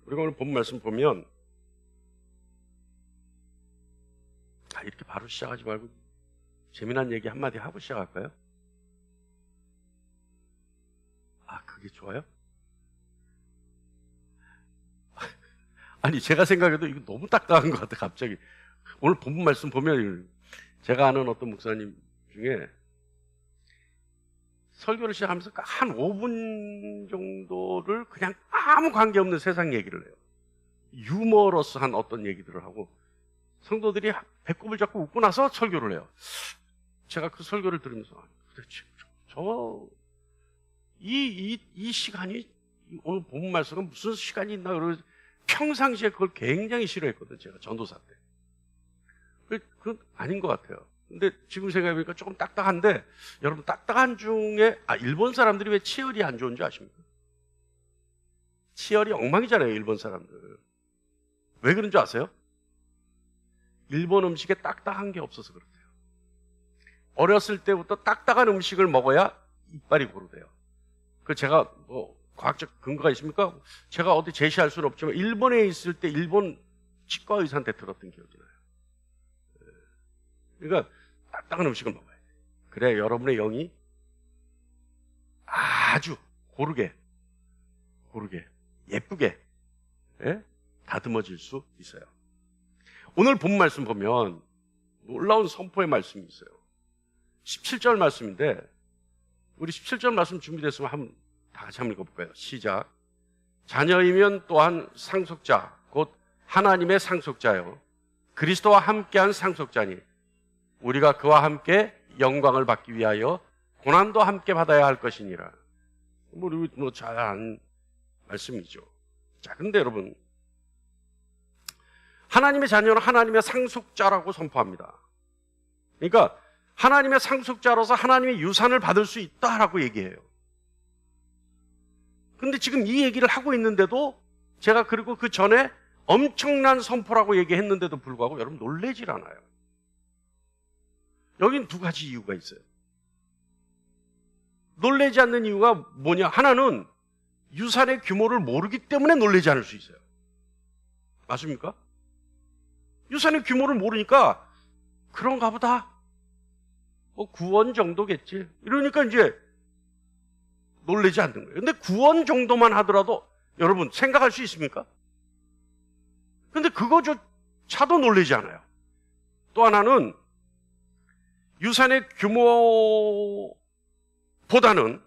우리가 오늘 본 말씀 보면 이렇게 바로 시작하지 말고 재미난 얘기 한마디 하고 시작할까요? 그게 좋아요? 아니, 제가 생각해도 이거 너무 딱딱한 것 같아, 갑자기. 오늘 본 말씀 보면 제가 아는 어떤 목사님 중에 설교를 시작하면서 한 5분 정도를 그냥 아무 관계없는 세상 얘기를 해요. 유머러스한 어떤 얘기들을 하고 성도들이 배꼽을 잡고 웃고 나서 설교를 해요. 제가 그 설교를 들으면서 도대체 이 시간이 오늘 본 말씀은 무슨 시간이 있나 그러고 평상시에 그걸 굉장히 싫어했거든요. 제가 전도사 때. 그건 아닌 것 같아요. 근데 지금 생각해보니까 조금 딱딱한데, 여러분 딱딱한 중에 일본 사람들이 왜 치열이 안 좋은 줄 아십니까? 치열이 엉망이잖아요, 일본 사람들. 왜 그런 줄 아세요? 일본 음식에 딱딱한 게 없어서 그렇대요. 어렸을 때부터 딱딱한 음식을 먹어야 이빨이 고르대요. 그 제가 과학적 근거가 있습니까? 제가 어디 제시할 수는 없지만 일본에 있을 때 일본 치과 의사한테 들었던 기억이 나요. 그러니까 딱딱한 음식을 먹어야 돼요. 그래야 여러분의 영이 아주 고르게 예쁘게 다듬어질 수 있어요. 오늘 본 말씀 보면 놀라운 선포의 말씀이 있어요. 17절 말씀인데 우리 17절 말씀 준비됐으면 한번 다 같이 한번 읽어볼까요? 시작. 자녀이면 또한 상속자 곧 하나님의 상속자요 그리스도와 함께한 상속자니 우리가 그와 함께 영광을 받기 위하여 고난도 함께 받아야 할 것이니라. 우리 잘 아는 말씀이죠. 자, 근데 여러분 하나님의 자녀는 하나님의 상속자라고 선포합니다. 그러니까 하나님의 상속자로서 하나님의 유산을 받을 수 있다라고 얘기해요. 근데 지금 이 얘기를 하고 있는데도 제가 그리고 그 전에 엄청난 선포라고 얘기했는데도 불구하고 여러분 놀라질 않아요. 여긴 두 가지 이유가 있어요. 놀라지 않는 이유가 뭐냐? 하나는 유산의 규모를 모르기 때문에 놀라지 않을 수 있어요. 맞습니까? 유산의 규모를 모르니까 그런가 보다. 구원 정도겠지. 이러니까 이제 놀라지 않는 거예요. 근데 구원 정도만 하더라도 여러분 생각할 수 있습니까? 근데 그거조차도 놀라지 않아요. 또 하나는 유산의 규모보다는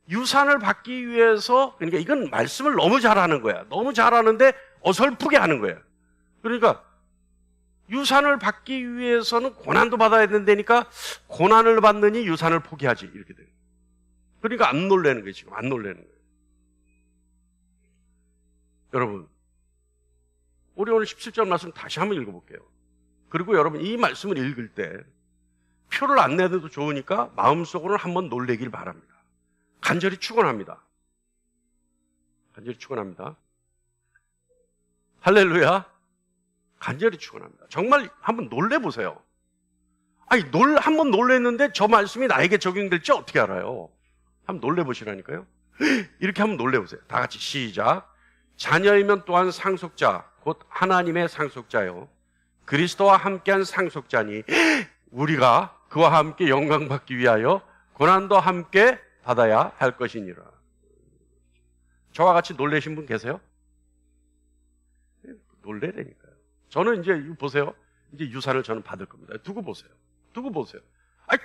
유산을 받기 위해서, 그러니까 이건 말씀을 너무 잘하는 거야. 너무 잘하는데 어설프게 하는 거야. 그러니까 유산을 받기 위해서는 고난도 받아야 된다니까 고난을 받느니 유산을 포기하지 이렇게 돼요. 그러니까 안 놀라는 거예요. 지금 안 놀라는 거예요. 여러분 우리 오늘 17절 말씀 다시 한번 읽어볼게요. 그리고 여러분 이 말씀을 읽을 때 표를 안 내도 좋으니까 마음속으로는 한번 놀라길 바랍니다. 간절히 축원합니다. 간절히 축원합니다. 할렐루야. 간절히 축원합니다. 정말 한번 놀래보세요. 한번 놀랬는데 저 말씀이 나에게 적용될지 어떻게 알아요? 한번 놀래보시라니까요. 이렇게 한번 놀래보세요. 다 같이 시작. 자녀이면 또한 상속자 곧 하나님의 상속자요 그리스도와 함께한 상속자니 우리가 그와 함께 영광 받기 위하여 고난도 함께 받아야 할 것이니라. 저와 같이 놀라신 분 계세요? 놀래라니까요. 저는 이제 이거 보세요. 이제 유산을 저는 받을 겁니다. 두고 보세요. 두고 보세요.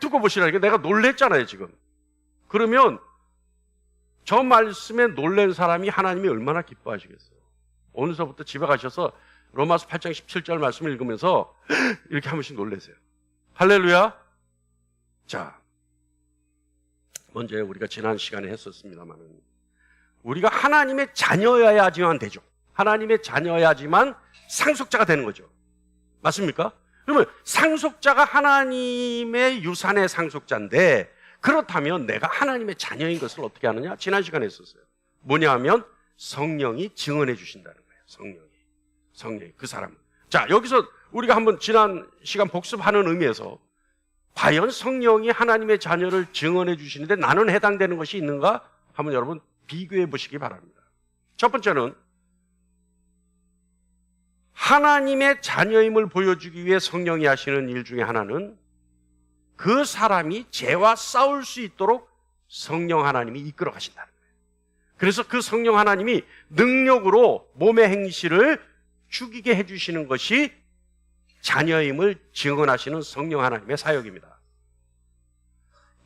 두고 보시라니까. 내가 놀랬잖아요 지금. 그러면 저 말씀에 놀란 사람이 하나님이 얼마나 기뻐하시겠어요. 오늘서부터 집에 가셔서 로마서 8장 17절 말씀을 읽으면서 이렇게 한 번씩 놀라세요. 할렐루야. 자, 먼저 우리가 지난 시간에 했었습니다만 우리가 하나님의 자녀여야지만 되죠. 하나님의 자녀여야지만 상속자가 되는 거죠. 맞습니까? 그러면 상속자가 하나님의 유산의 상속자인데 그렇다면 내가 하나님의 자녀인 것을 어떻게 하느냐? 지난 시간에 했었어요. 뭐냐 하면 성령이 증언해 주신다는 거예요. 성령이 그 사람은. 자, 여기서 우리가 한번 지난 시간 복습하는 의미에서 과연 성령이 하나님의 자녀를 증언해 주시는데 나는 해당되는 것이 있는가? 한번 여러분 비교해 보시기 바랍니다. 첫 번째는 하나님의 자녀임을 보여주기 위해 성령이 하시는 일 중에 하나는 그 사람이 죄와 싸울 수 있도록 성령 하나님이 이끌어 가신다는 거예요. 그래서 그 성령 하나님이 능력으로 몸의 행실을 죽이게 해주시는 것이 자녀임을 증언하시는 성령 하나님의 사역입니다.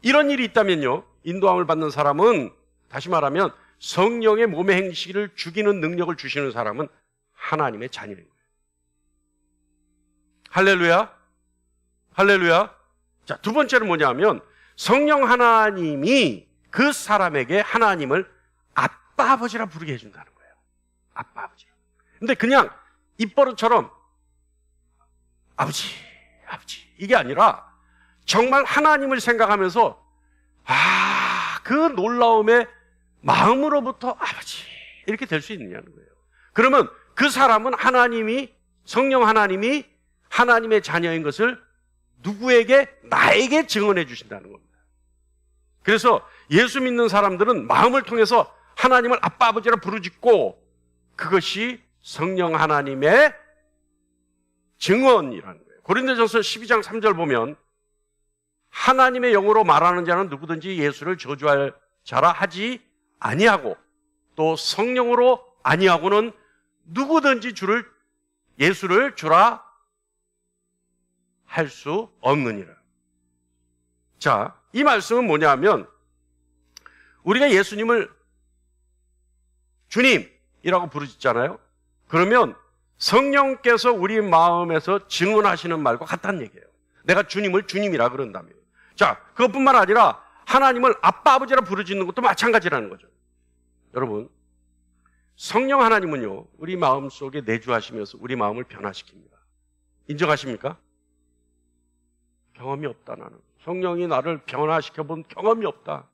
이런 일이 있다면요, 인도함을 받는 사람은, 다시 말하면 성령의 몸의 행실을 죽이는 능력을 주시는 사람은 하나님의 자녀인 거예요. 할렐루야. 할렐루야. 자, 두 번째는 뭐냐면 성령 하나님이 그 사람에게 하나님을 아빠 아버지라 부르게 해준다는 거예요. 아빠 아버지. 근데 그냥 입버릇처럼 아버지 이게 아니라 정말 하나님을 생각하면서 그 놀라움에 마음으로부터 아버지 이렇게 될 수 있느냐는 거예요. 그러면 그 사람은 성령 하나님이 하나님의 자녀인 것을 누구에게? 나에게 증언해 주신다는 겁니다. 그래서 예수 믿는 사람들은 마음을 통해서 하나님을 아빠 아버지라 부르짖고 그것이 성령 하나님의 증언이라는 거예요. 고린도전서 12장 3절 보면 하나님의 영으로 말하는 자는 누구든지 예수를 저주할 자라 하지 아니하고 또 성령으로 아니하고는 누구든지 예수를 주라 할 수 없느니라. 자, 이 말씀은 뭐냐면 우리가 예수님을 주님이라고 부르짖잖아요. 그러면 성령께서 우리 마음에서 증언하시는 말과 같다는 얘기예요. 내가 주님을 주님이라 그런다면. 자, 그것뿐만 아니라 하나님을 아빠 아버지라 부르짖는 것도 마찬가지라는 거죠. 여러분, 성령 하나님은요, 우리 마음 속에 내주하시면서 우리 마음을 변화시킵니다. 인정하십니까? 경험이 없다, 나는. 성령이 나를 변화시켜본 경험이 없다.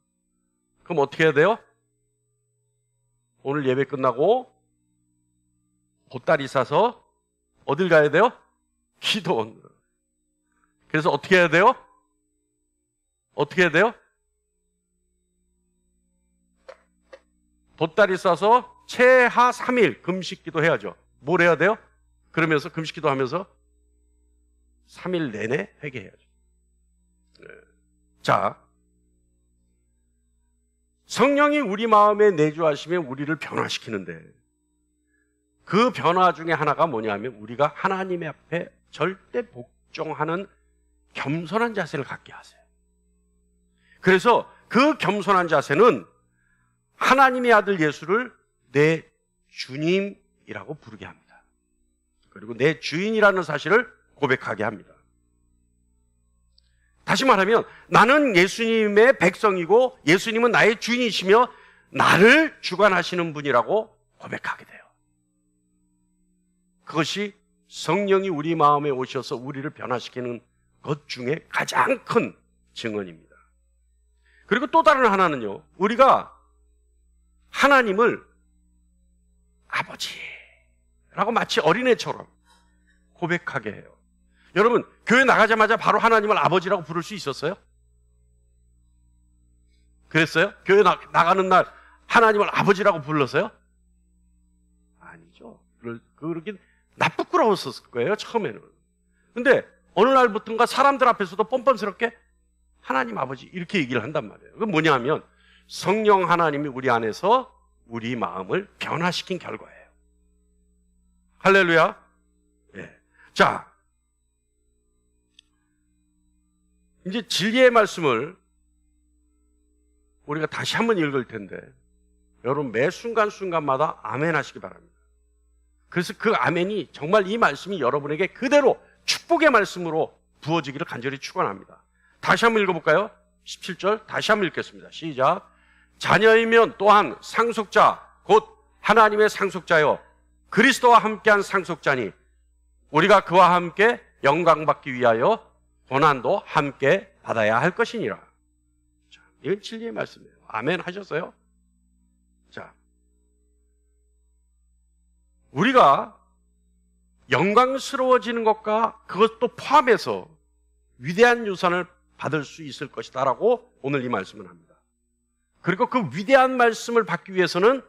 그럼 어떻게 해야 돼요? 오늘 예배 끝나고 보따리 싸서 어딜 가야 돼요? 기도원. 그래서 어떻게 해야 돼요? 어떻게 해야 돼요? 보따리 싸서 최하 3일 금식기도 해야죠. 뭘 해야 돼요? 그러면서 금식기도 하면서 3일 내내 회개해야죠. 자, 성령이 우리 마음에 내주하시면 우리를 변화시키는데 그 변화 중에 하나가 뭐냐면 우리가 하나님 앞에 절대 복종하는 겸손한 자세를 갖게 하세요. 그래서 그 겸손한 자세는 하나님의 아들 예수를 내 주님이라고 부르게 합니다. 그리고 내 주인이라는 사실을 고백하게 합니다. 다시 말하면 나는 예수님의 백성이고 예수님은 나의 주인이시며 나를 주관하시는 분이라고 고백하게 돼요. 그것이 성령이 우리 마음에 오셔서 우리를 변화시키는 것 중에 가장 큰 증언입니다. 그리고 또 다른 하나는요, 우리가 하나님을 아버지라고 마치 어린애처럼 고백하게 해요. 여러분, 교회 나가자마자 바로 하나님을 아버지라고 부를 수 있었어요? 그랬어요? 교회 나가는 날 하나님을 아버지라고 불렀어요? 아니죠. 그러긴 부끄러웠었을 거예요, 처음에는. 근데 어느 날부터인가 사람들 앞에서도 뻔뻔스럽게 하나님 아버지 이렇게 얘기를 한단 말이에요. 그건 뭐냐면 성령 하나님이 우리 안에서 우리 마음을 변화시킨 결과예요. 할렐루야. 예. 자, 이제 진리의 말씀을 우리가 다시 한번 읽을 텐데 여러분 매 순간순간마다 아멘 하시기 바랍니다. 그래서 그 아멘이 정말 이 말씀이 여러분에게 그대로 축복의 말씀으로 부어지기를 간절히 축원합니다. 다시 한번 읽어볼까요? 17절 다시 한번 읽겠습니다. 시작. 자녀이면 또한 상속자 곧 하나님의 상속자여 그리스도와 함께한 상속자니 우리가 그와 함께 영광받기 위하여 고난도 함께 받아야 할 것이니라. 자, 이건 진리의 말씀이에요. 아멘 하셨어요? 자, 우리가 영광스러워지는 것과 그것도 포함해서 위대한 유산을 받을 수 있을 것이다라고 오늘 이 말씀을 합니다. 그리고 그 위대한 말씀을 받기 위해서는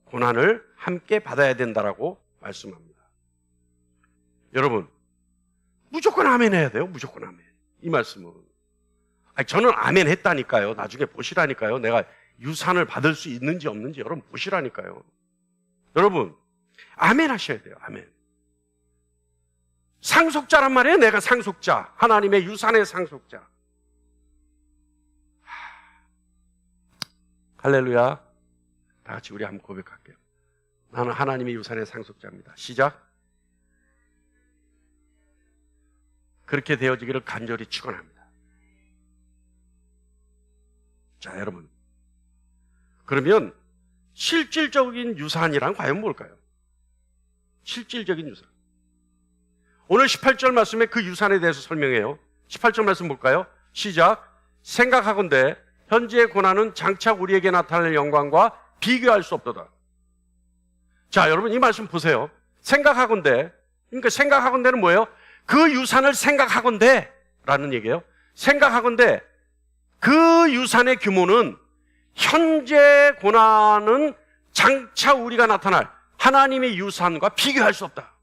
고난을 함께 받아야 된다라고 말씀합니다. 여러분, 무조건 아멘 해야 돼요. 무조건 아멘. 이 말씀은. 아니, 저는 아멘 했다니까요. 나중에 보시라니까요. 내가 유산을 받을 수 있는지 없는지 여러분 보시라니까요. 여러분, 아멘 하셔야 돼요. 아멘. 상속자란 말이에요. 내가 상속자. 하나님의 유산의 상속자. 할렐루야. 다 같이 우리 한번 고백할게요. 나는 하나님의 유산의 상속자입니다. 시작. 그렇게 되어지기를 간절히 축원합니다. 자, 여러분. 그러면 실질적인 유산이란 과연 뭘까요? 실질적인 유산. 오늘 18절 말씀에 그 유산에 대해서 설명해요. 18절 말씀 볼까요? 시작. 생각하건대 현재의 고난은 장차 우리에게 나타날 영광과 비교할 수 없도다. 자, 여러분 이 말씀 보세요. 생각하건대, 그러니까 생각하건대는 뭐예요? 그 유산을 생각하건대 라는 얘기예요. 생각하건대 그 유산의 규모는 현재 고난은 장차 우리가 나타날 하나님의 유산과 비교할 수 없다.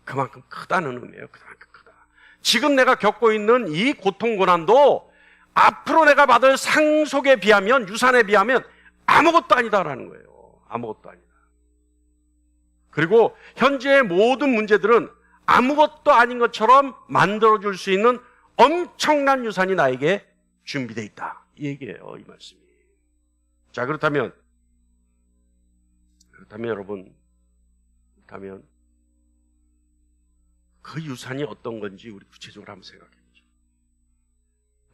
그만큼 크다는 의미예요. 그만큼 크다. 지금 내가 겪고 있는 이 고통 고난도 앞으로 내가 받을 상속에 비하면, 유산에 비하면 아무것도 아니다라는 거예요. 아무것도 아니다. 그리고 현재의 모든 문제들은 아무것도 아닌 것처럼 만들어줄 수 있는 엄청난 유산이 나에게 준비되어 있다. 이 얘기예요. 이 말씀이. 자, 그렇다면 여러분, 그렇다면 그 유산이 어떤 건지 우리 구체적으로 한번 생각해 보죠.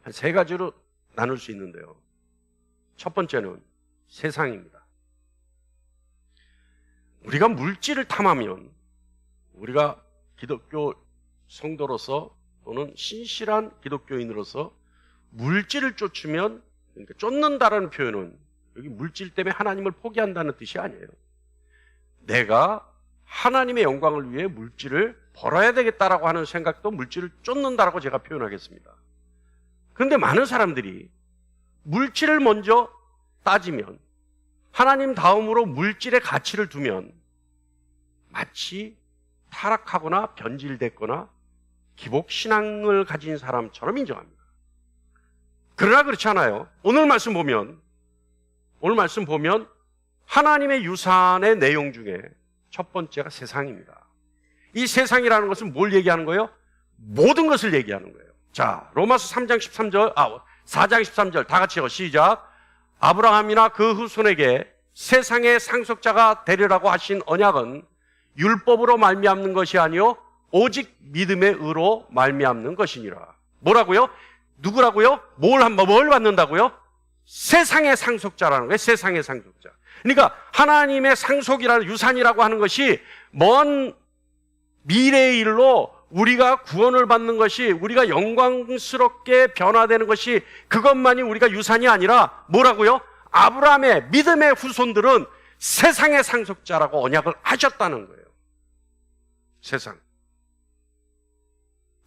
한 세 가지로 나눌 수 있는데요. 첫 번째는 세상입니다. 우리가 물질을 탐하면, 우리가 기독교 성도로서 또는 신실한 기독교인으로서 물질을 쫓으면, 그러니까 쫓는다라는 표현은 여기 물질 때문에 하나님을 포기한다는 뜻이 아니에요. 내가 하나님의 영광을 위해 물질을 벌어야 되겠다라고 하는 생각도 물질을 쫓는다라고 제가 표현하겠습니다. 그런데 많은 사람들이 물질을 먼저 따지면, 하나님 다음으로 물질의 가치를 두면 마치 타락하거나 변질됐거나 기복신앙을 가진 사람처럼 인정합니다. 그러나 그렇지 않아요. 오늘 말씀 보면 하나님의 유산의 내용 중에 첫 번째가 세상입니다. 이 세상이라는 것은 뭘 얘기하는 거예요? 모든 것을 얘기하는 거예요. 자, 로마서 4장 13절 다 같이요. 시작. 아브라함이나 그 후손에게 세상의 상속자가 되리라고 하신 언약은 율법으로 말미암는 것이 아니요 오직 믿음의 의로 말미암는 것이니라. 뭐라고요? 누구라고요? 뭘 받는다고요? 세상의 상속자라는 거예요. 세상의 상속자. 그러니까 하나님의 상속이라는, 유산이라고 하는 것이 먼 미래의 일로 우리가 구원을 받는 것이, 우리가 영광스럽게 변화되는 것이, 그것만이 우리가 유산이 아니라 뭐라고요? 아브라함의 믿음의 후손들은 세상의 상속자라고 언약을 하셨다는 거예요. 세상.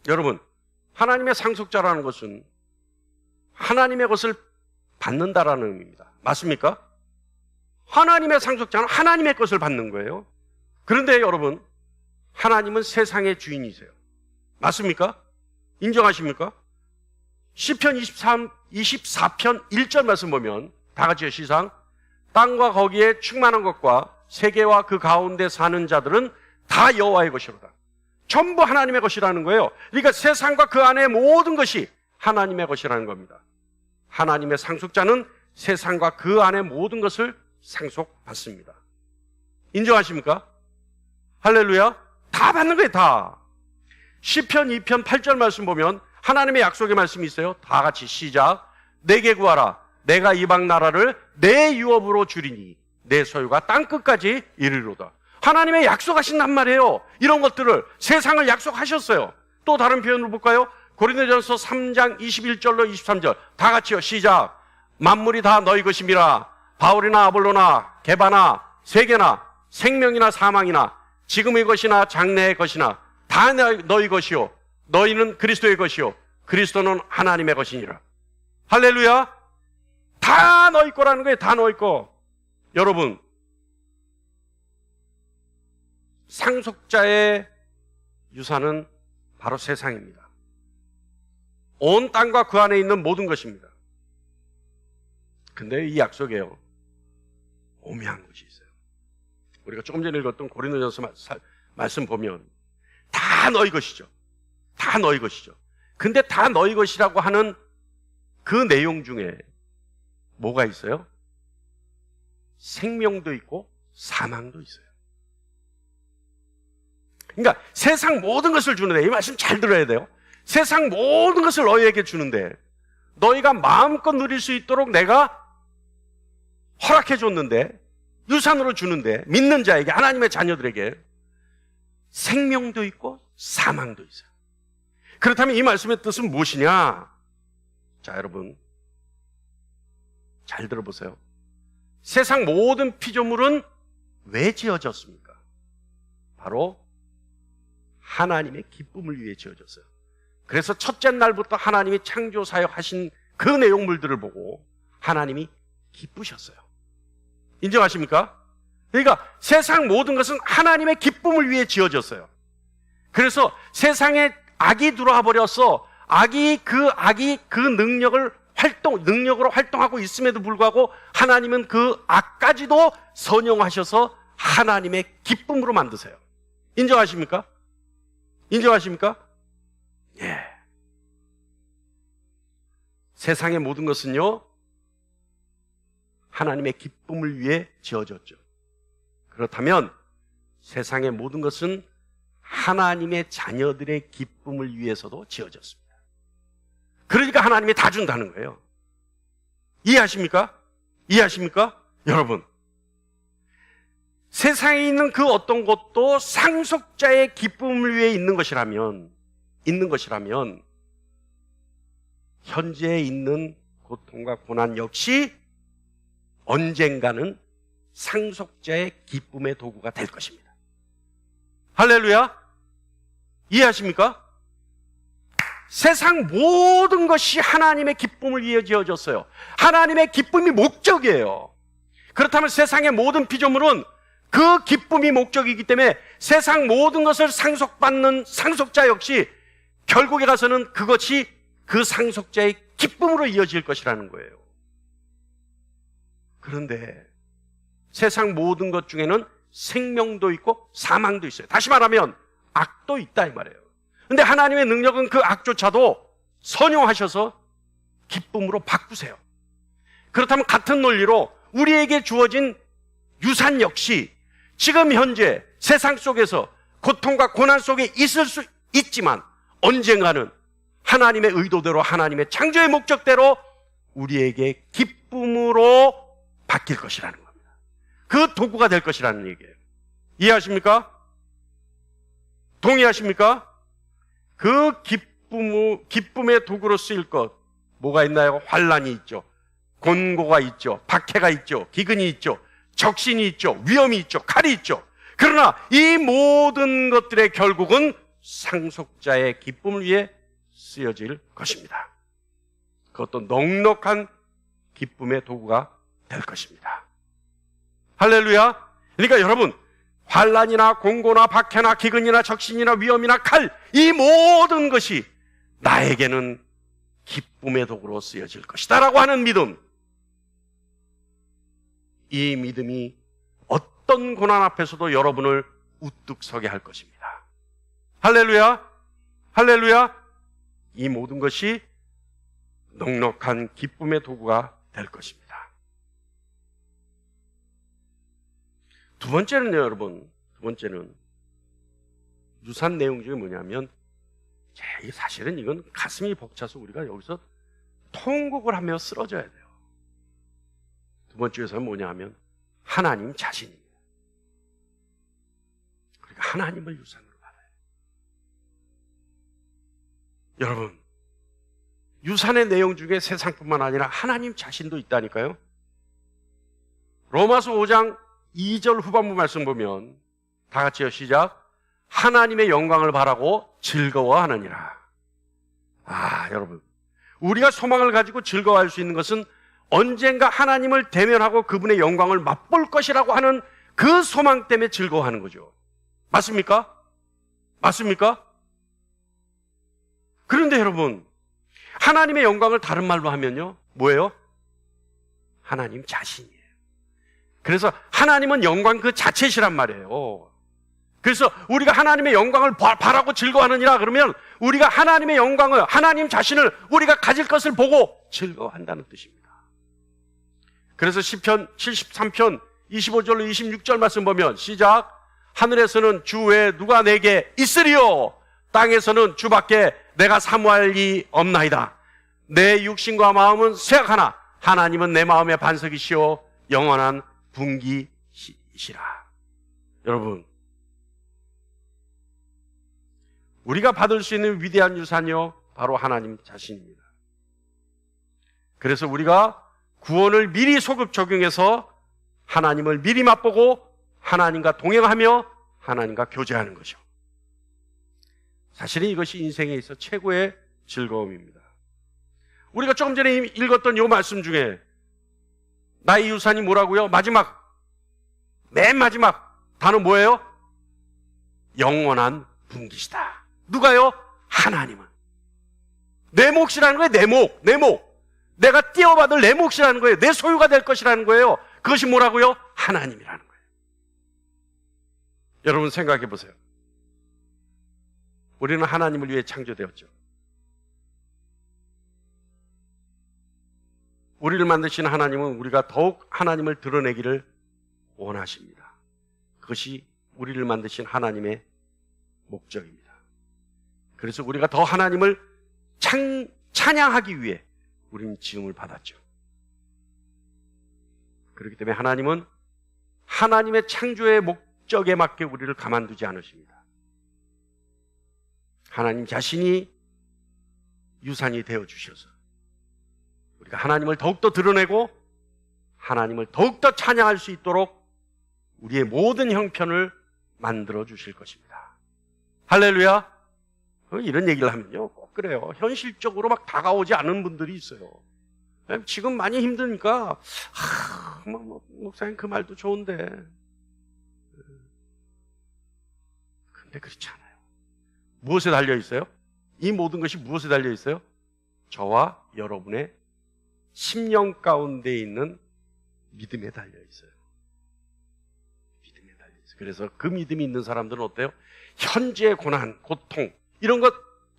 여러분, 하나님의 상속자라는 것은 하나님의 것을 받는다라는 의미입니다. 맞습니까? 하나님의 상속자는 하나님의 것을 받는 거예요. 그런데 여러분, 하나님은 세상의 주인이세요. 맞습니까? 인정하십니까? 시편 24편 1절 말씀 보면 다 같이 시상. 땅과 거기에 충만한 것과 세계와 그 가운데 사는 자들은 다 여호와의 것이로다. 전부 하나님의 것이라는 거예요. 그러니까 세상과 그 안에 모든 것이 하나님의 것이라는 겁니다. 하나님의 상속자는 세상과 그 안에 모든 것을 상속받습니다. 인정하십니까? 할렐루야. 다 받는 거예요. 다. 시편 2편 8절 말씀 보면 하나님의 약속의 말씀이 있어요. 다 같이 시작. 내게 구하라. 내가 이방 나라를 내 유업으로 주리니 내 소유가 땅끝까지 이르리로다. 하나님의 약속하신단 말이에요. 이런 것들을, 세상을 약속하셨어요. 또 다른 표현을 볼까요? 고린도전서 3장 21절로 23절 다 같이요. 시작. 만물이 다 너희 것임이라. 바울이나 아볼로나 게바나 세계나 생명이나 사망이나 지금의 것이나 장래의 것이나 다 너희 것이요 너희는 그리스도의 것이요 그리스도는 하나님의 것이니라. 할렐루야. 다 너희 거라는 거예요. 다 너희 거. 여러분, 상속자의 유산은 바로 세상입니다. 온 땅과 그 안에 있는 모든 것입니다. 근데 이 약속에요, 오묘한 것이 있어요. 우리가 조금 전에 읽었던 고린도전서 말씀 보면 다 너희 것이죠. 다 너희 것이죠. 근데 다 너희 것이라고 하는 그 내용 중에 뭐가 있어요? 생명도 있고 사망도 있어요. 그러니까 세상 모든 것을 주는데, 이 말씀 잘 들어야 돼요. 세상 모든 것을 너희에게 주는데, 너희가 마음껏 누릴 수 있도록 내가 허락해 줬는데, 유산으로 주는데, 믿는 자에게, 하나님의 자녀들에게 생명도 있고 사망도 있어요. 그렇다면 이 말씀의 뜻은 무엇이냐? 자, 여러분 잘 들어보세요. 세상 모든 피조물은 왜 지어졌습니까? 바로 하나님의 기쁨을 위해 지어졌어요. 그래서 첫째 날부터 하나님이 창조 사역하신 그 내용물들을 보고 하나님이 기쁘셨어요. 인정하십니까? 그러니까 세상 모든 것은 하나님의 기쁨을 위해 지어졌어요. 그래서 세상에 악이 들어와 버려서 악이 그 능력으로 활동하고 있음에도 불구하고 하나님은 그 악까지도 선용하셔서 하나님의 기쁨으로 만드세요. 인정하십니까? 인정하십니까? 예. 세상의 모든 것은요, 하나님의 기쁨을 위해 지어졌죠. 그렇다면 세상의 모든 것은 하나님의 자녀들의 기쁨을 위해서도 지어졌습니다. 그러니까 하나님이 다 준다는 거예요. 이해하십니까? 이해하십니까? 여러분, 세상에 있는 그 어떤 것도 상속자의 기쁨을 위해 있는 것이라면 현재 있는 고통과 고난 역시 언젠가는 상속자의 기쁨의 도구가 될 것입니다. 할렐루야! 이해하십니까? 세상 모든 것이 하나님의 기쁨을 위해 지어졌어요. 하나님의 기쁨이 목적이에요. 그렇다면 세상의 모든 피조물은 그 기쁨이 목적이기 때문에 세상 모든 것을 상속받는 상속자 역시 결국에 가서는 그것이 그 상속자의 기쁨으로 이어질 것이라는 거예요. 그런데 세상 모든 것 중에는 생명도 있고 사망도 있어요. 다시 말하면 악도 있다 이 말이에요. 근데 하나님의 능력은 그 악조차도 선용하셔서 기쁨으로 바꾸세요. 그렇다면 같은 논리로 우리에게 주어진 유산 역시 지금 현재 세상 속에서 고통과 고난 속에 있을 수 있지만 언젠가는 하나님의 의도대로, 하나님의 창조의 목적대로 우리에게 기쁨으로 바뀔 것이라는 겁니다. 그 도구가 될 것이라는 얘기예요. 이해하십니까? 동의하십니까? 그 기쁨의 도구로 쓰일 것 뭐가 있나요? 환난이 있죠, 곤고가 있죠, 박해가 있죠, 기근이 있죠, 적신이 있죠, 위험이 있죠, 칼이 있죠. 그러나 이 모든 것들의 결국은 상속자의 기쁨을 위해 쓰여질 것입니다. 그것도 넉넉한 기쁨의 도구가 될 것입니다. 할렐루야! 그러니까 여러분, 환난이나 공고나 박해나 기근이나 적신이나 위험이나 칼, 이 모든 것이 나에게는 기쁨의 도구로 쓰여질 것이다 라고 하는 믿음, 이 믿음이 어떤 고난 앞에서도 여러분을 우뚝 서게 할 것입니다. 할렐루야! 할렐루야! 이 모든 것이 넉넉한 기쁨의 도구가 될 것입니다. 두 번째는요, 여러분. 두 번째는 유산 내용 중에 뭐냐면, 사실은 이건 가슴이 벅차서 우리가 여기서 통곡을 하며 쓰러져야 돼요. 두 번째 유산은 뭐냐 하면 하나님 자신입니다. 그러니까 하나님을 유산으로 받아요. 여러분, 유산의 내용 중에 세상뿐만 아니라 하나님 자신도 있다니까요. 로마서 5장 2절 후반부 말씀 보면 다 같이요, 시작. 하나님의 영광을 바라고 즐거워하느니라. 여러분, 우리가 소망을 가지고 즐거워할 수 있는 것은 언젠가 하나님을 대면하고 그분의 영광을 맛볼 것이라고 하는 그 소망 때문에 즐거워하는 거죠. 맞습니까? 맞습니까? 그런데 여러분, 하나님의 영광을 다른 말로 하면요, 뭐예요? 하나님 자신이에요. 그래서 하나님은 영광 그 자체시란 말이에요. 그래서 우리가 하나님의 영광을 바라고 즐거워하느니라 그러면 우리가 하나님의 영광을, 하나님 자신을 우리가 가질 것을 보고 즐거워한다는 뜻입니다. 그래서 시편 73편 25절로 26절 말씀 보면 시작. 하늘에서는 주 외에 누가 내게 있으리요? 땅에서는 주밖에 내가 사모할 이 없나이다. 내 육신과 마음은 쇠약하나 하나님은 내 마음의 반석이시오 영원한 분기시라. 여러분, 우리가 받을 수 있는 위대한 유산이요 바로 하나님 자신입니다. 그래서 우리가 구원을 미리 소급 적용해서 하나님을 미리 맛보고 하나님과 동행하며 하나님과 교제하는 것이요, 사실은 이것이 인생에 있어 최고의 즐거움입니다. 우리가 조금 전에 읽었던 이 말씀 중에 나의 유산이 뭐라고요? 맨 마지막 단어 뭐예요? 영원한 분기시다. 누가요? 하나님은. 내 몫이라는 거예요. 내 몫. 내가 띄어받을 내 몫이라는 거예요. 내 소유가 될 것이라는 거예요. 그것이 뭐라고요? 하나님이라는 거예요. 여러분 생각해 보세요. 우리는 하나님을 위해 창조되었죠. 우리를 만드신 하나님은 우리가 더욱 하나님을 드러내기를 원하십니다. 그것이 우리를 만드신 하나님의 목적입니다. 그래서 우리가 더 하나님을 찬양하기 위해 우리는 지음을 받았죠. 그렇기 때문에 하나님은 하나님의 창조의 목적에 맞게 우리를 가만두지 않으십니다. 하나님 자신이 유산이 되어주셔서 우리가 하나님을 더욱더 드러내고 하나님을 더욱더 찬양할 수 있도록 우리의 모든 형편을 만들어 주실 것입니다. 할렐루야. 이런 얘기를 하면요 꼭 그래요. 현실적으로 막 다가오지 않은 분들이 있어요. 지금 많이 힘드니까 목사님 그 말도 좋은데, 근데 그렇지 않아요. 무엇에 달려 있어요? 이 모든 것이 무엇에 달려 있어요? 저와 여러분의 심령 가운데 있는 믿음에 달려 있어요. 믿음에 달려 있어요. 그래서 그 믿음이 있는 사람들은 어때요? 현재의 고난, 고통 이런 것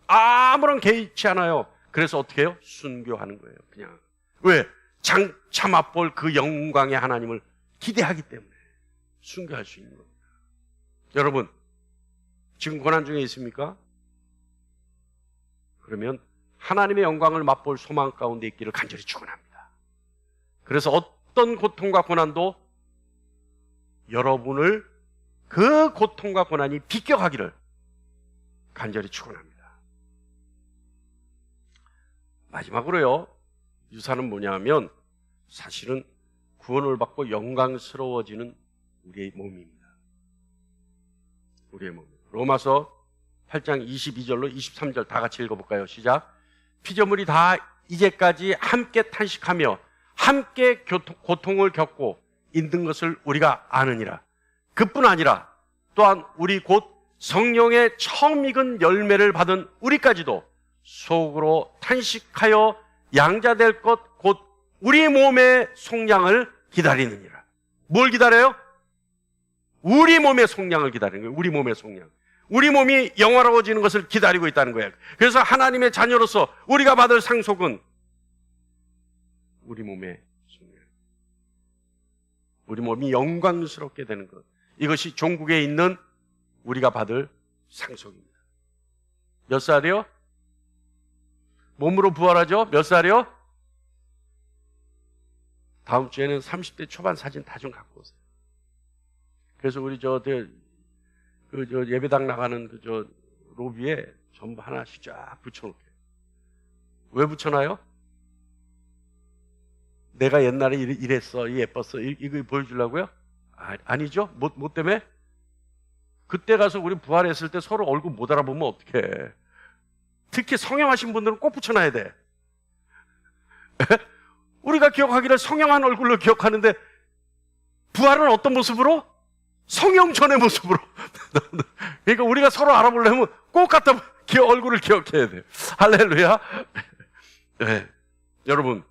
아무런 개의치 않아요. 그래서 어떻게 해요? 순교하는 거예요. 그냥. 왜? 장차 맛볼 그 영광의 하나님을 기대하기 때문에 순교할 수 있는 겁니다. 여러분, 지금 고난 중에 있습니까? 그러면 하나님의 영광을 맛볼 소망 가운데 있기를 간절히 축원합니다. 그래서 어떤 고통과 고난도 여러분을 그 고통과 고난이 비껴가기를 간절히 축원합니다. 마지막으로요, 유산은 뭐냐면 사실은 구원을 받고 영광스러워지는 우리의 몸입니다. 우리의 몸. 로마서 8장 22절로 23절 다 같이 읽어볼까요? 시작. 피조물이 다 이제까지 함께 탄식하며 함께 고통을 겪고 있는 것을 우리가 아느니라. 그뿐 아니라 또한 우리 곧 성령의 처음 익은 열매를 받은 우리까지도 속으로 탄식하여 양자될 것 곧 우리 몸의 속량을 기다리느니라. 뭘 기다려요? 우리 몸의 속량을 기다리는 거예요. 우리 몸의 속량. 우리 몸이 영화로워지는 것을 기다리고 있다는 거예요. 그래서 하나님의 자녀로서 우리가 받을 상속은 우리 몸의 속량. 우리 몸이 영광스럽게 되는 것. 이것이 종국에 있는 우리가 받을 상속입니다. 몇 살이요? 몸으로 부활하죠? 몇 살이요? 다음 주에는 30대 초반 사진 다 좀 갖고 오세요. 그래서 우리 예배당 나가는 로비에 전부 하나씩 쫙 붙여놓을게요. 왜 붙여놔요? 내가 옛날에 이랬어, 예뻤어, 이거 보여주려고요? 아니죠? 뭐 때문에? 그때 가서 우리 부활했을 때 서로 얼굴 못 알아보면 어떡해. 특히 성형하신 분들은 꼭 붙여놔야 돼. 우리가 기억하기를 성형한 얼굴로 기억하는데 부활은 어떤 모습으로? 성형전의 모습으로. 그러니까 우리가 서로 알아보려면 꼭 갖다 얼굴을 기억해야 돼요. 할렐루야. 네. 여러분,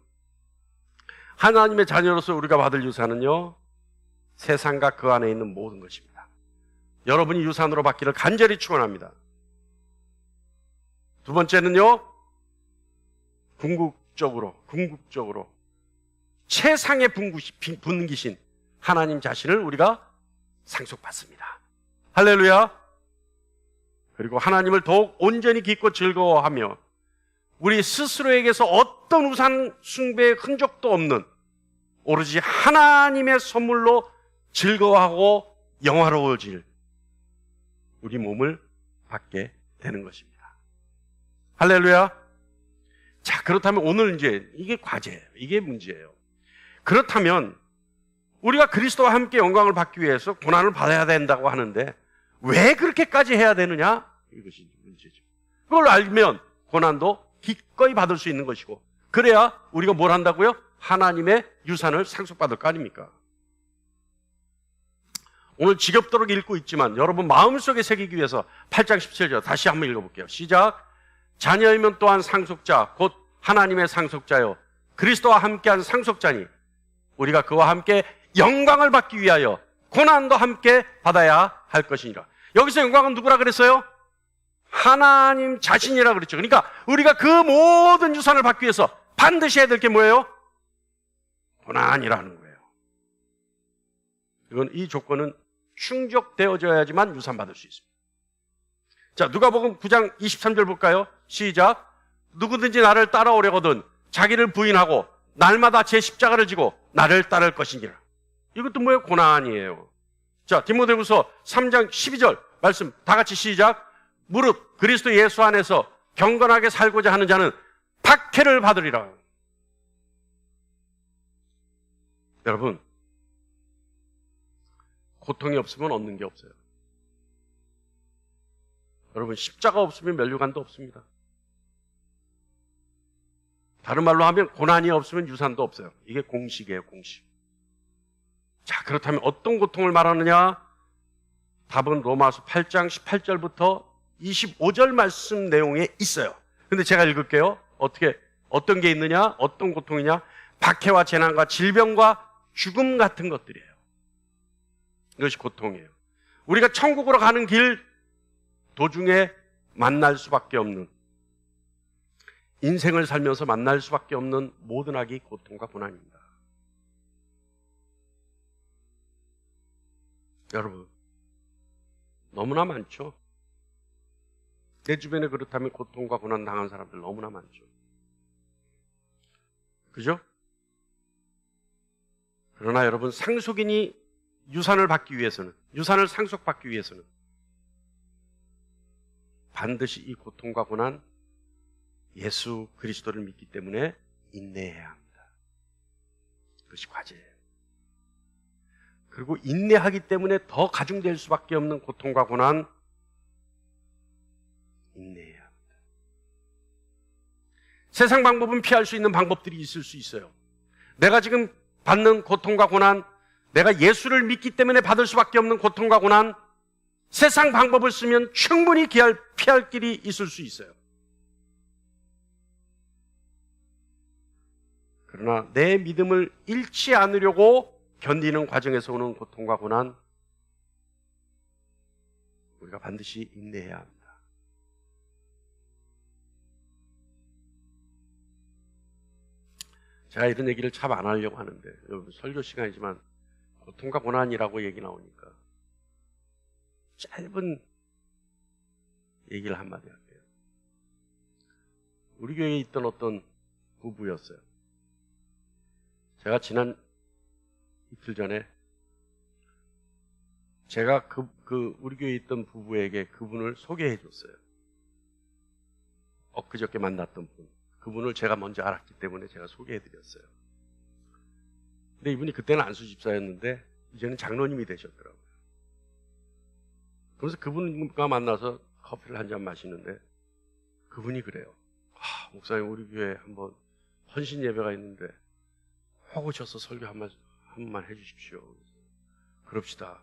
하나님의 자녀로서 우리가 받을 유산은요, 세상과 그 안에 있는 모든 것입니다. 여러분이 유산으로 받기를 간절히 축원합니다. 두 번째는요, 궁극적으로 최상의 분기신 하나님 자신을 우리가 상속받습니다. 할렐루야. 그리고 하나님을 더욱 온전히 깊고 즐거워하며 우리 스스로에게서 어떤 우상 숭배의 흔적도 없는 오로지 하나님의 선물로 즐거워하고 영화로워질 우리 몸을 받게 되는 것입니다. 할렐루야. 자, 그렇다면 오늘 이제 이게 과제예요. 이게 문제예요. 그렇다면 우리가 그리스도와 함께 영광을 받기 위해서 고난을 받아야 된다고 하는데 왜 그렇게까지 해야 되느냐? 이것이 문제죠. 그걸 알면 고난도 기꺼이 받을 수 있는 것이고, 그래야 우리가 뭘 한다고요? 하나님의 유산을 상속받을 거 아닙니까? 오늘 지겹도록 읽고 있지만 여러분 마음속에 새기기 위해서 8장 17절 다시 한번 읽어볼게요. 시작. 자녀이면 또한 상속자 곧 하나님의 상속자요 그리스도와 함께한 상속자니 우리가 그와 함께 영광을 받기 위하여 고난도 함께 받아야 할 것이니라. 여기서 영광은 누구라 그랬어요? 하나님 자신이라 그랬죠. 그러니까 우리가 그 모든 유산을 받기 위해서 반드시 해야 될 게 뭐예요? 고난이라는 거예요. 이 조건은 충족되어져야지만 유산 받을 수 있습니다. 자, 누가복음 9장 23절 볼까요? 시작. 누구든지 나를 따라오려거든 자기를 부인하고 날마다 제 십자가를 지고 나를 따를 것이니라. 이것도 뭐예요? 고난이에요. 자, 디모데후서 3장 12절 말씀 다 같이 시작. 무릇 그리스도 예수 안에서 경건하게 살고자 하는 자는 박해를 받으리라. 여러분, 고통이 없으면 얻는 게 없어요. 여러분, 십자가 없으면 면류관도 없습니다. 다른 말로 하면 고난이 없으면 유산도 없어요. 이게 공식이에요, 공식. 자, 그렇다면 어떤 고통을 말하느냐? 답은 로마서 8장 18절부터 25절 말씀 내용에 있어요. 근데 제가 읽을게요. 어떤 게 있느냐? 어떤 고통이냐? 박해와 재난과 질병과 죽음 같은 것들이에요. 이것이 고통이에요. 우리가 천국으로 가는 길 도중에 만날 수밖에 없는, 인생을 살면서 만날 수밖에 없는 모든 악이 고통과 고난입니다. 여러분, 너무나 많죠? 내 주변에 그렇다면 고통과 고난 당한 사람들 너무나 많죠. 그죠? 그러나 여러분, 상속인이 유산을 받기 위해서는, 유산을 상속받기 위해서는 반드시 이 고통과 고난, 예수 그리스도를 믿기 때문에 인내해야 합니다. 그것이 과제예요. 그리고 인내하기 때문에 더 가중될 수밖에 없는 고통과 고난, 인내해야 합니다. 세상 방법은 피할 수 있는 방법들이 있을 수 있어요. 내가 지금 받는 고통과 고난, 내가 예수를 믿기 때문에 받을 수밖에 없는 고통과 고난, 세상 방법을 쓰면 충분히 피할 길이 있을 수 있어요. 그러나 내 믿음을 잃지 않으려고 견디는 과정에서 오는 고통과 고난, 우리가 반드시 인내해야 합니다. 제가 이런 얘기를 참 안 하려고 하는데, 여러분 설교 시간이지만 고통과 고난이라고 얘기 나오니까 짧은 얘기를 한마디 할게요. 우리 교회에 있던 어떤 부부였어요. 제가 지난 이틀 전에 제가 우리 교회에 있던 부부에게 그분을 소개해 줬어요. 엊그저께 만났던 분. 그분을 제가 먼저 알았기 때문에 제가 소개해 드렸어요. 근데 이분이 그때는 안수 집사였는데 이제는 장로님이 되셨더라고요. 그래서 그분과 만나서 커피를 한 잔 마시는데 그분이 그래요. 목사님, 우리 교회에 한번 헌신 예배가 있는데 혹 오셔서 설교 한 번만 해주십시오. 그럽시다.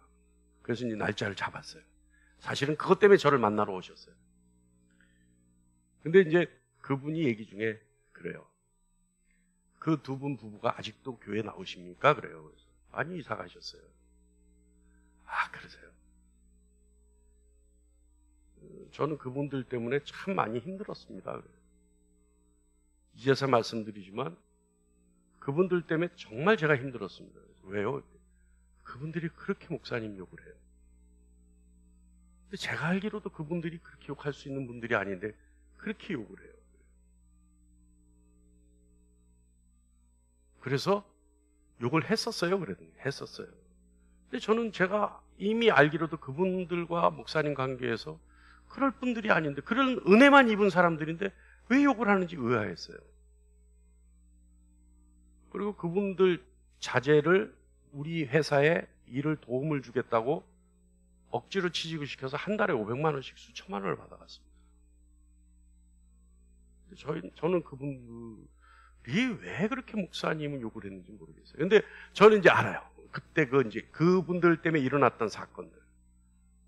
그래서 이제 날짜를 잡았어요. 사실은 그것 때문에 저를 만나러 오셨어요. 근데 이제 그분이 얘기 중에 그래요. 그 두 분 부부가 아직도 교회 나오십니까? 그래요. 그래서 아니, 이사 가셨어요. 아, 그러세요. 저는 그분들 때문에 참 많이 힘들었습니다. 이제서 말씀드리지만 그분들 때문에 정말 제가 힘들었습니다. 왜요? 그분들이 그렇게 목사님 욕을 해요. 근데 제가 알기로도 그분들이 그렇게 욕할 수 있는 분들이 아닌데 그렇게 욕을 해요. 그래서 욕을 했었어요. 그랬더니 했었어요. 근데 저는 제가 이미 알기로도 그분들과 목사님 관계에서 그럴 분들이 아닌데, 그런 은혜만 입은 사람들인데 왜 욕을 하는지 의아했어요. 그리고 그분들 자제를 우리 회사에 일을 도움을 주겠다고 억지로 취직을 시켜서 한 달에 500만 원씩 수천만 원을 받아갔습니다. 저는 그분들이 왜 그렇게 목사님은 욕을 했는지 모르겠어요. 근데 저는 이제 알아요. 그때 그분들 때문에 일어났던 사건들.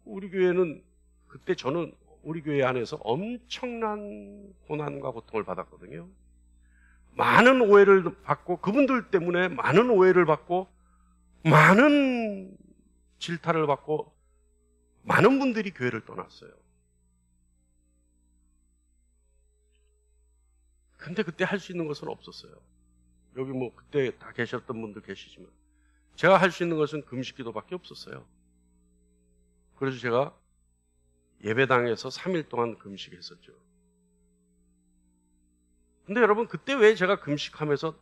우리 교회는 그때 저는 우리 교회 안에서 엄청난 고난과 고통을 받았거든요. 많은 오해를 받고, 그분들 때문에 많은 오해를 받고, 많은 질타를 받고, 많은 분들이 교회를 떠났어요. 근데 그때 할 수 있는 것은 없었어요. 여기 뭐 그때 다 계셨던 분들 계시지만 제가 할 수 있는 것은 금식 기도밖에 없었어요. 그래서 제가 예배당에서 3일 동안 금식했었죠. 근데 여러분, 그때 왜 제가 금식하면서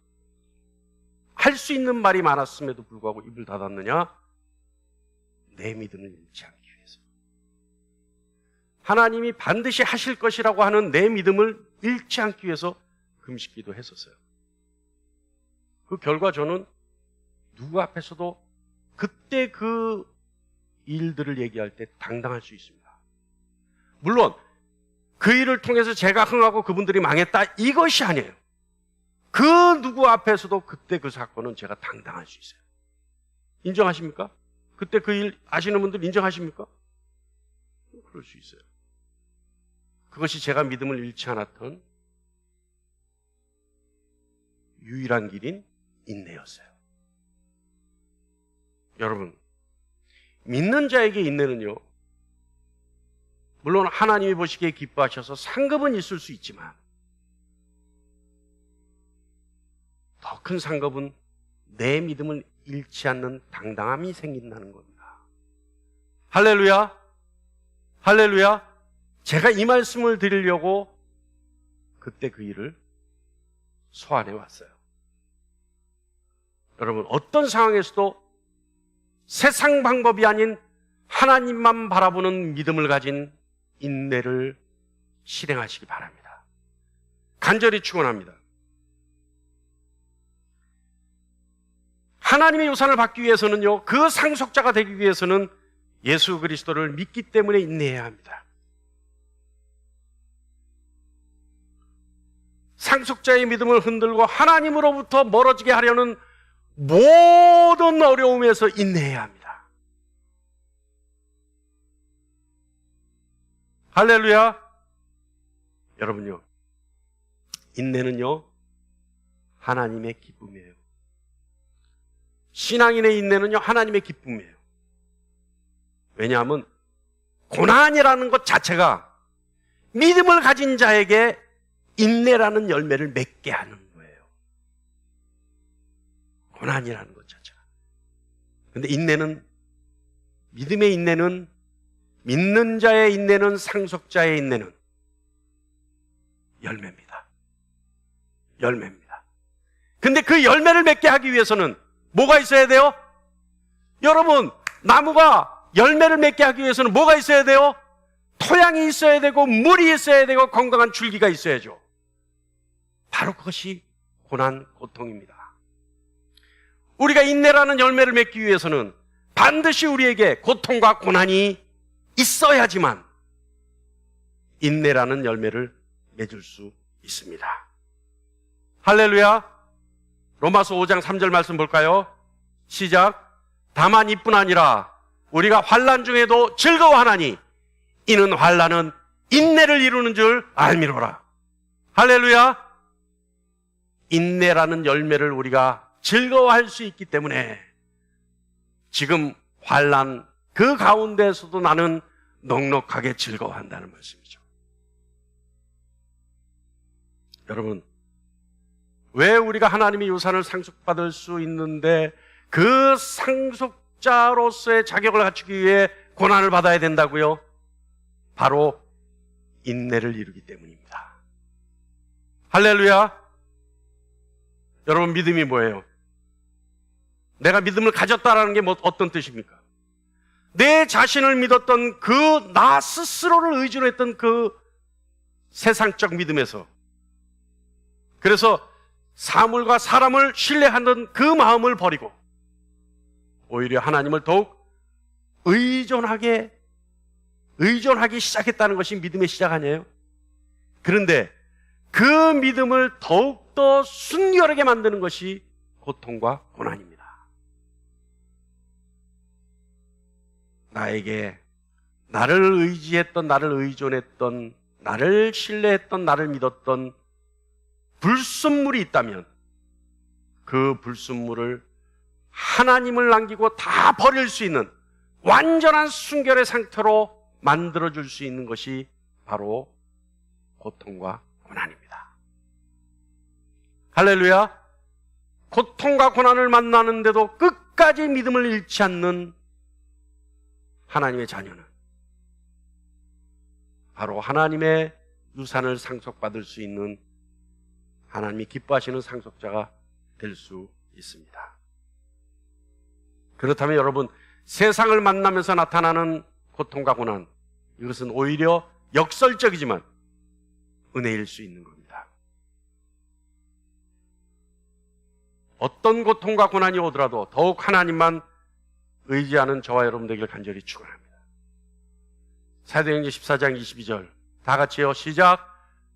할 수 있는 말이 많았음에도 불구하고 입을 닫았느냐? 내 믿음을 잃지 않기 위해서. 하나님이 반드시 하실 것이라고 하는 내 믿음을 잃지 않기 위해서 금식기도 했었어요. 그 결과 저는 누구 앞에서도 그때 그 일들을 얘기할 때 당당할 수 있습니다. 물론 그 일을 통해서 제가 흥하고 그분들이 망했다, 이것이 아니에요. 그 누구 앞에서도 그때 그 사건은 제가 당당할 수 있어요. 인정하십니까? 그때 그 일 아시는 분들 인정하십니까? 그럴 수 있어요. 그것이 제가 믿음을 잃지 않았던 유일한 길인 인내였어요. 여러분, 믿는 자에게 인내는요, 물론 하나님이 보시기에 기뻐하셔서 상급은 있을 수 있지만 더 큰 상급은 내 믿음을 잃지 않는 당당함이 생긴다는 겁니다. 할렐루야! 할렐루야! 제가 이 말씀을 드리려고 그때 그 일을 소환해 왔어요. 여러분, 어떤 상황에서도 세상 방법이 아닌 하나님만 바라보는 믿음을 가진 인내를 실행하시기 바랍니다. 간절히 축원합니다. 하나님의 유산을 받기 위해서는요, 그 상속자가 되기 위해서는 예수 그리스도를 믿기 때문에 인내해야 합니다. 상속자의 믿음을 흔들고 하나님으로부터 멀어지게 하려는 모든 어려움에서 인내해야 합니다. 할렐루야! 여러분요, 인내는요, 하나님의 기쁨이에요. 신앙인의 인내는요, 하나님의 기쁨이에요. 왜냐하면 고난이라는 것 자체가 믿음을 가진 자에게 인내라는 열매를 맺게 하는 거예요. 고난이라는 것 자체가. 그런데 인내는, 믿음의 인내는, 믿는 자의 인내는, 상속자의 인내는 열매입니다. 열매입니다. 근데 그 열매를 맺게 하기 위해서는 뭐가 있어야 돼요? 여러분, 나무가 열매를 맺게 하기 위해서는 뭐가 있어야 돼요? 토양이 있어야 되고, 물이 있어야 되고, 건강한 줄기가 있어야죠. 바로 그것이 고난, 고통입니다. 우리가 인내라는 열매를 맺기 위해서는 반드시 우리에게 고통과 고난이 있어야지만 인내라는 열매를 맺을 수 있습니다. 할렐루야! 로마서 5장 3절 말씀 볼까요? 시작. 다만 이뿐 아니라 우리가 환난 중에도 즐거워하나니 이는 환난은 인내를 이루는 줄 알미로라. 할렐루야. 인내라는 열매를 우리가 즐거워할 수 있기 때문에 지금 환난 그 가운데서도 나는 넉넉하게 즐거워한다는 말씀이죠. 여러분, 왜 우리가 하나님의 유산을 상속받을 수 있는데 그 상속자로서의 자격을 갖추기 위해 고난을 받아야 된다고요? 바로 인내를 이루기 때문입니다. 할렐루야. 여러분, 믿음이 뭐예요? 내가 믿음을 가졌다라는 게 어떤 뜻입니까? 내 자신을 믿었던 그 나 스스로를 의지로 했던 그 세상적 믿음에서, 그래서 사물과 사람을 신뢰하는 그 마음을 버리고 오히려 하나님을 더욱 의존하기 시작했다는 것이 믿음의 시작 아니에요? 그런데 그 믿음을 더욱더 순결하게 만드는 것이 고통과 고난입니다. 나에게 나를 의지했던, 나를 의존했던, 나를 신뢰했던, 나를 믿었던 불순물이 있다면 그 불순물을 하나님을 남기고 다 버릴 수 있는 완전한 순결의 상태로 만들어줄 수 있는 것이 바로 고통과 고난입니다. 할렐루야. 고통과 고난을 만나는데도 끝까지 믿음을 잃지 않는 하나님의 자녀는 바로 하나님의 유산을 상속받을 수 있는, 하나님이 기뻐하시는 상속자가 될 수 있습니다. 그렇다면 여러분, 세상을 만나면서 나타나는 고통과 고난, 이것은 오히려 역설적이지만 은혜일 수 있는 겁니다. 어떤 고통과 고난이 오더라도 더욱 하나님만 의지하는 저와 여러분 되길 간절히 축원합니다. 사도행전 14장 22절 다 같이요, 시작.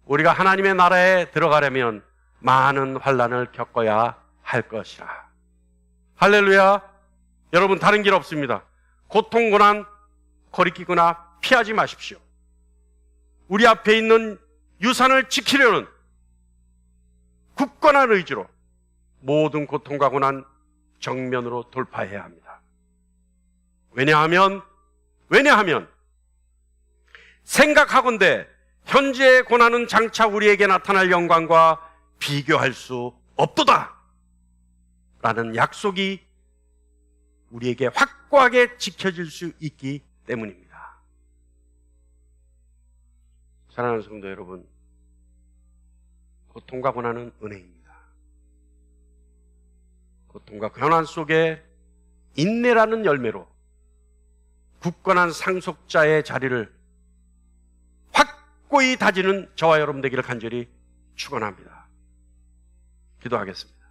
우리가 하나님의 나라에 들어가려면 많은 환난을 겪어야 할 것이라. 할렐루야. 여러분, 다른 길 없습니다. 고통, 고난 거리끼거나 피하지 마십시오. 우리 앞에 있는 유산을 지키려는 굳건한 의지로 모든 고통과 고난 정면으로 돌파해야 합니다. 왜냐하면 생각하건대 현재의 고난은 장차 우리에게 나타날 영광과 비교할 수 없도다 라는 약속이 우리에게 확고하게 지켜질 수 있기 때문입니다. 사랑하는 성도 여러분, 고통과 고난은 은혜입니다. 고통과 고난 속에 인내라는 열매로 굳건한 상속자의 자리를 확고히 다지는 저와 여러분 되기를 간절히 축원합니다. 기도하겠습니다.